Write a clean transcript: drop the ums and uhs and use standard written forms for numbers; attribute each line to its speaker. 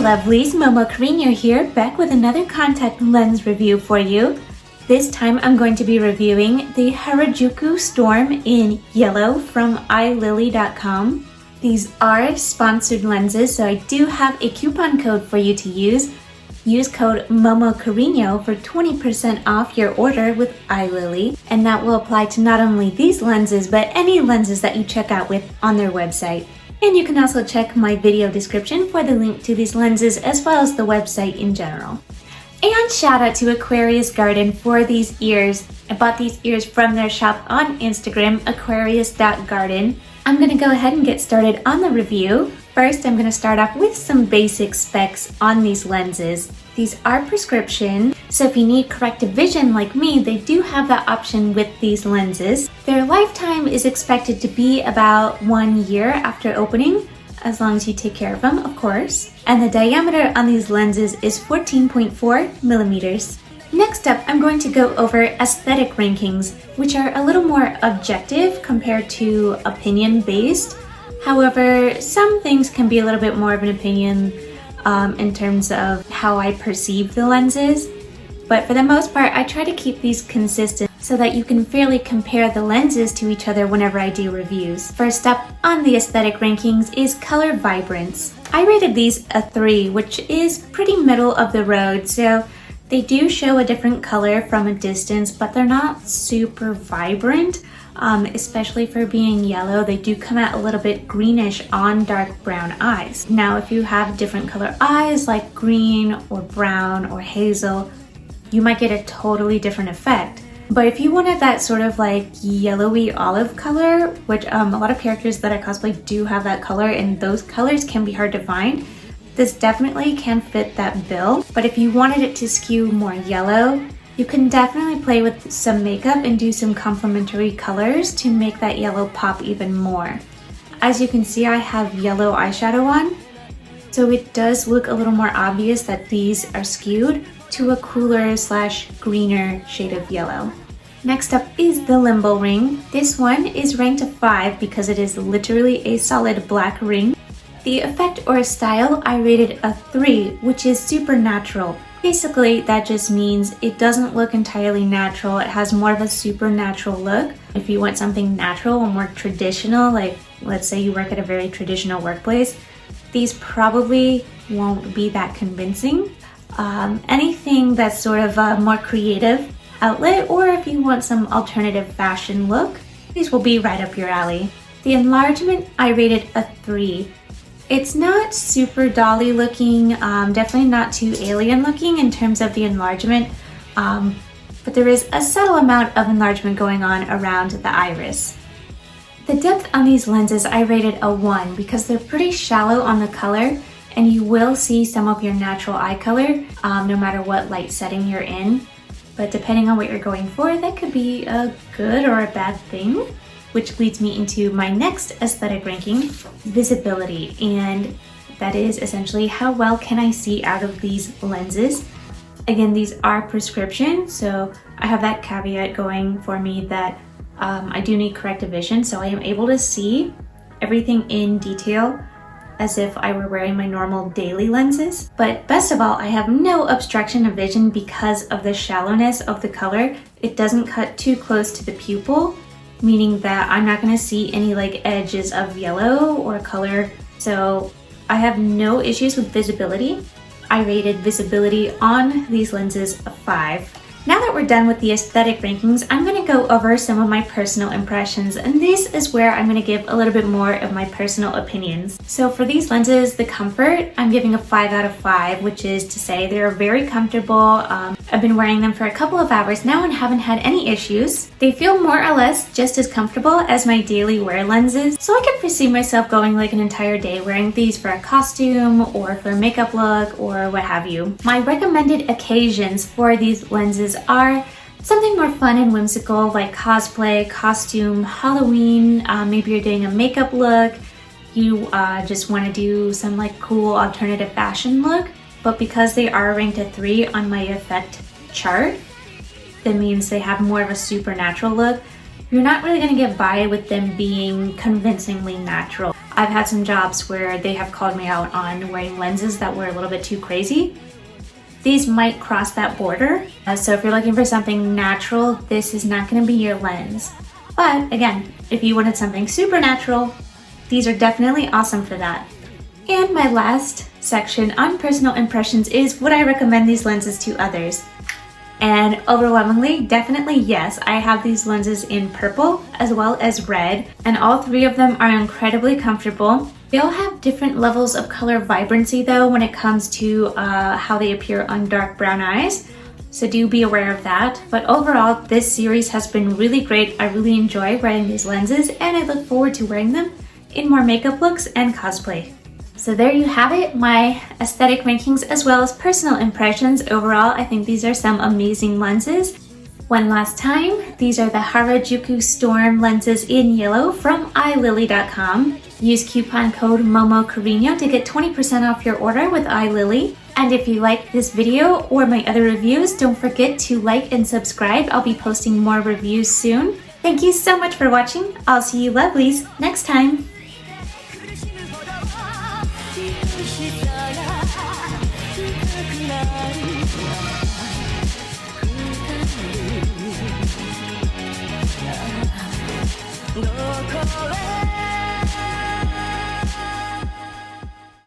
Speaker 1: lovelies, Momo Karinyo here, back with another contact lens review for you. This time I'm going to be reviewing the Harajuku Storm in yellow from eyelily.com. These are sponsored lenses, so I do have a coupon code for you to use. Use code Momo Karinyo for 20% off your order with iLily, and that will apply to not only these lenses, but any lenses that you check out with on their website. And you can also check my video description for the link to these lenses as well as the website in general. And shout out to Aquarius Garden for these ears. I bought these ears from their shop on Instagram, aquarius.garden. I'm going to go ahead and get started on the review. First, I'm going to start off with some basic specs on these lenses. These are prescription, so if you need corrective vision like me, they do have that option with these lenses. Their lifetime is expected to be about 1 year after opening, as long as you take care of them, of course. And the diameter on these lenses is 14.4 millimeters. Next up, I'm going to go over aesthetic rankings, which are a little more objective compared to opinion-based. However, some things can be a little bit more of an opinion in terms of how I perceive the lenses. But for the most part, I try to keep these consistent so that you can fairly compare the lenses to each other whenever I do reviews. First up on the aesthetic rankings is color vibrance. I rated these a 3, which is pretty middle of the road. So they do show a different color from a distance, but they're not super vibrant. Especially for being yellow, they do come out a little bit greenish on dark brown eyes. Now, if you have different color eyes like green or brown or hazel, you might get a totally different effect. But if you wanted that sort of like yellowy olive color, which a lot of characters that I cosplay do have that color, and those colors can be hard to find, this definitely can fit that bill. But if you wanted it to skew more yellow, you can definitely play with some makeup and do some complementary colors to make that yellow pop even more. As you can see, I have yellow eyeshadow on, so it does look a little more obvious that these are skewed to a cooler / greener shade of yellow. Next up is the limbo ring. This one is ranked a 5 because it is literally a solid black ring. The effect or style, I rated a 3, which is supernatural. Basically, that just means it doesn't look entirely natural. It has more of a supernatural look. If you want something natural or more traditional, like let's say you work at a very traditional workplace, these probably won't be that convincing. Anything that's sort of a more creative outlet, or if you want some alternative fashion look, these will be right up your alley. The enlargement, I rated a 3. It's not super dolly looking, definitely not too alien looking in terms of the enlargement, but there is a subtle amount of enlargement going on around the iris. The depth on these lenses, I rated a 1 because they're pretty shallow on the color, and you will see some of your natural eye color no matter what light setting you're in. But depending on what you're going for, that could be a good or a bad thing. Which leads me into my next aesthetic ranking, visibility, and that is essentially how well can I see out of these lenses. Again, these are prescription, so I have that caveat going for me that I do need corrective vision, so I am able to see everything in detail as if I were wearing my normal daily lenses. But best of all, I have no obstruction of vision because of the shallowness of the color. It doesn't cut too close to the pupil, meaning that I'm not going to see any like edges of yellow or color. So I have no issues with visibility. I rated visibility on these lenses a 5. Now that we're done with the aesthetic rankings, I'm going to go over some of my personal impressions, and this is where I'm going to give a little bit more of my personal opinions. So for these lenses, the comfort, I'm giving a 5 out of 5, which is to say they're very comfortable. I've been wearing them for a couple of hours now and haven't had any issues. They feel more or less just as comfortable as my daily wear lenses, so I could foresee myself going like an entire day wearing these for a costume or for a makeup look or what have you. My recommended occasions for these lenses are something more fun and whimsical like cosplay, costume, Halloween, maybe you're doing a makeup look, you just want to do some like cool alternative fashion look. But because they are ranked a 3 on my effect chart, that means they have more of a supernatural look. You're not really going to get by with them being convincingly natural. I've had some jobs where they have called me out on wearing lenses that were a little bit too crazy. These might cross that border. So if you're looking for something natural, this is not going to be your lens. But again, if you wanted something super natural, these are definitely awesome for that. And my last section on personal impressions is would I recommend these lenses to others? And overwhelmingly, definitely yes. I have these lenses in purple as well as red, and all three of them are incredibly comfortable. They all have different levels of color vibrancy though when it comes to how they appear on dark brown eyes. So do be aware of that. But overall, this series has been really great. I really enjoy wearing these lenses and I look forward to wearing them in more makeup looks and cosplay. So there you have it, my aesthetic rankings as well as personal impressions. Overall, I think these are some amazing lenses. One last time, these are the Harajuku Storm lenses in yellow from eyelily.com. Use coupon code Momo Karinyo to get 20% off your order with iLily. And if you like this video or my other reviews, don't forget to like and subscribe. I'll be posting more reviews soon. Thank you so much for watching. I'll see you lovelies next time. Go